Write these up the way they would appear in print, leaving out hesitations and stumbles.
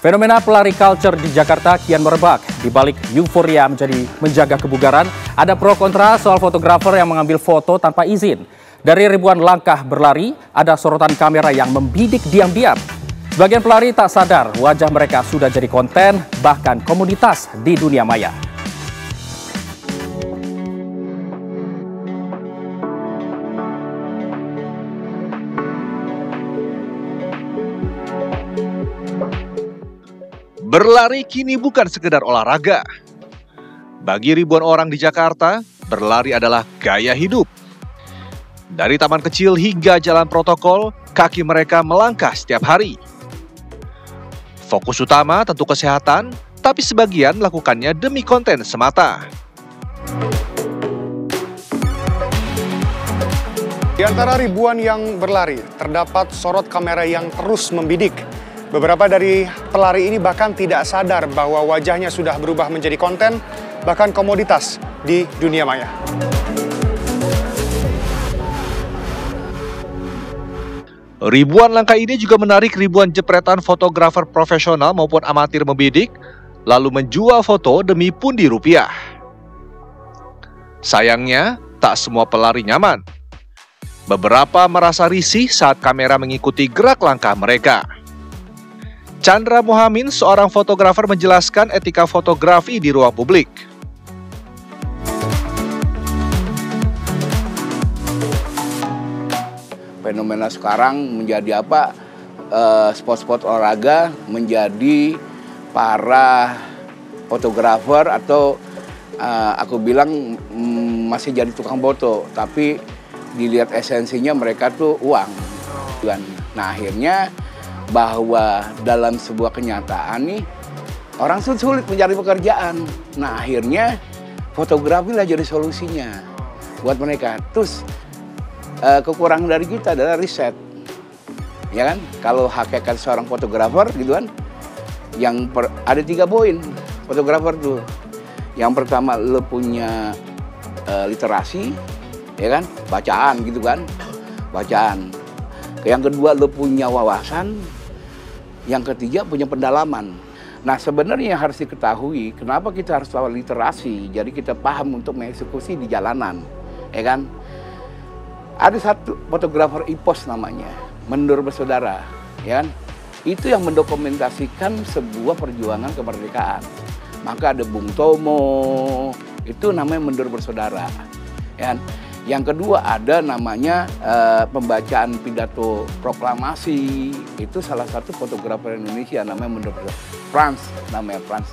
Fenomena pelari culture di Jakarta kian merebak. Di balik euforia menjaga kebugaran, ada pro kontra soal fotografer yang mengambil foto tanpa izin. Dari ribuan langkah berlari, ada sorotan kamera yang membidik diam-diam. Sebagian pelari tak sadar wajah mereka sudah jadi konten, bahkan komoditas di dunia maya. Berlari kini bukan sekedar olahraga. Bagi ribuan orang di Jakarta, berlari adalah gaya hidup. Dari taman kecil hingga jalan protokol, kaki mereka melangkah setiap hari. Fokus utama tentu kesehatan, tapi sebagian melakukannya demi konten semata. Di antara ribuan yang berlari, terdapat sorot kamera yang terus membidik. Beberapa dari pelari ini bahkan tidak sadar bahwa wajahnya sudah berubah menjadi konten, bahkan komoditas di dunia maya. Ribuan langkah ini juga menarik ribuan jepretan fotografer profesional maupun amatir membidik, lalu menjual foto demi pundi rupiah. Sayangnya, tak semua pelari nyaman. Beberapa merasa risih saat kamera mengikuti gerak langkah mereka. Chandra Mohamin, seorang fotografer, menjelaskan etika fotografi di ruang publik. Fenomena sekarang menjadi apa? Spot-spot olahraga menjadi para fotografer atau aku bilang masih jadi tukang foto, tapi dilihat esensinya mereka tuh uang. Nah akhirnya bahwa dalam sebuah kenyataan nih orang sulit mencari pekerjaan. Nah akhirnya fotografi lah jadi solusinya buat mereka. Terus kekurangan dari kita adalah riset, ya kan? Kalau hakikat seorang fotografer gitu kan, ada 3 poin fotografer tuh. Yang pertama lo punya literasi, ya kan? Bacaan gitu kan, bacaan. Yang kedua lo punya wawasan. Yang ketiga punya pendalaman. Nah sebenarnya yang harus diketahui kenapa kita harus tahu literasi. Jadi kita paham untuk mengeksekusi di jalanan, ya kan? Ada satu fotografer IPOS namanya, Mendur Bersaudara, ya kan? Itu yang mendokumentasikan sebuah perjuangan kemerdekaan. Maka ada Bung Tomo, itu namanya Mendur Bersaudara, ya kan? Yang kedua ada namanya pembacaan pidato proklamasi. Itu salah satu fotografer Indonesia namanya Mendur Frans, namanya Frans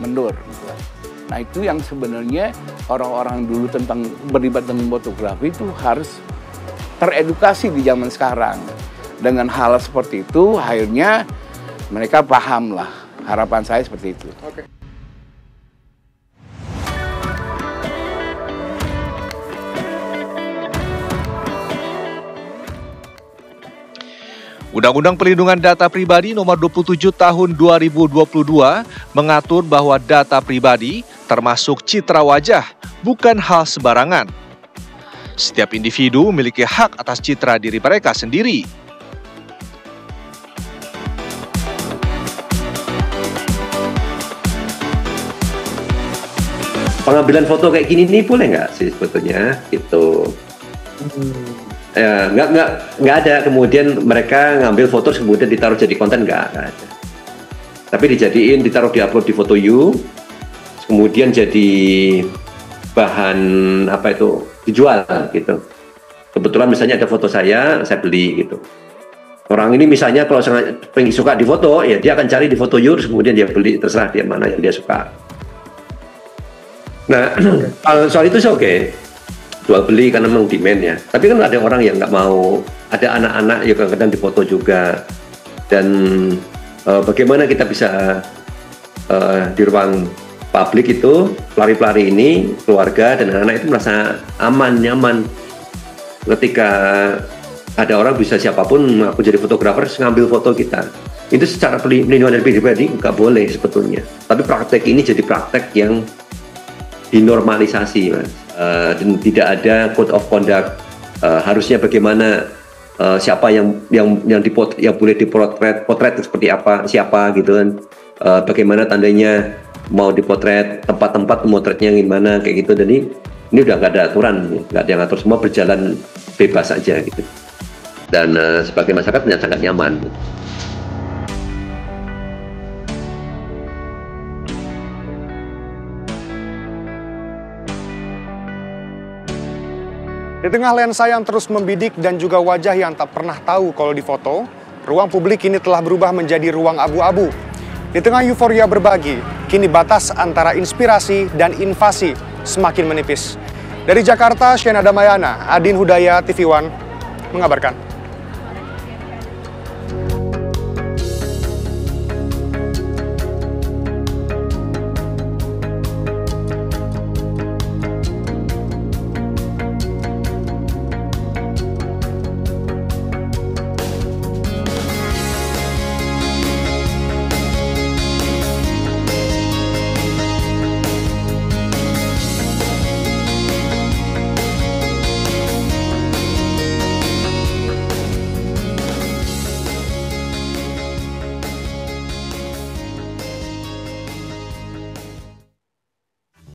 Mendur. Nah itu yang sebenarnya orang-orang dulu tentang berlibat dengan fotografi itu harus teredukasi di zaman sekarang. Dengan hal seperti itu akhirnya mereka paham lah. Harapan saya seperti itu. Oke. Undang-Undang Perlindungan Data Pribadi Nomor 27 Tahun 2022 mengatur bahwa data pribadi termasuk citra wajah, bukan hal sembarangan. Setiap individu memiliki hak atas citra diri mereka sendiri. Pengambilan foto kayak gini nih boleh nggak sih sebetulnya? Gitu. Ya, nggak ada kemudian mereka ngambil foto kemudian ditaruh jadi konten, nggak ada. Tapi ditaruh diupload di Foto You, kemudian jadi bahan apa itu dijual gitu. Kebetulan misalnya ada foto saya beli gitu. Orang ini misalnya kalau sangat suka di foto, ya dia akan cari di Foto You, terus kemudian dia beli, terserah dia mana yang dia suka. Nah soal itu sih oke. Jual beli karena memang demand ya. Tapi kan ada orang yang nggak mau, ada anak-anak yang kadang-kadang difoto juga. Dan bagaimana kita bisa di ruang publik itu, pelari-pelari ini, keluarga dan anak-anak itu merasa aman, nyaman. Ketika ada orang bisa siapapun, aku jadi fotografer, ngambil foto kita. Itu secara pelindungan dari pribadi nggak boleh sebetulnya. Tapi praktek ini jadi praktek yang dinormalisasi, Mas. Dan tidak ada code of conduct harusnya bagaimana siapa yang boleh dipotret seperti apa, siapa gitu kan, bagaimana tandanya mau dipotret, tempat-tempat memotretnya gimana kayak gitu. Dan ini udah nggak ada aturan, nggak ada yang ngatur, semua berjalan bebas saja gitu. Dan sebagai masyarakat sangat nyaman. Di tengah lensa yang terus membidik dan juga wajah yang tak pernah tahu kalau difoto, ruang publik kini telah berubah menjadi ruang abu-abu. Di tengah euforia berbagi, kini batas antara inspirasi dan invasi semakin menipis. Dari Jakarta, Shena Damayana, Adin Hudaya, TV One, mengabarkan.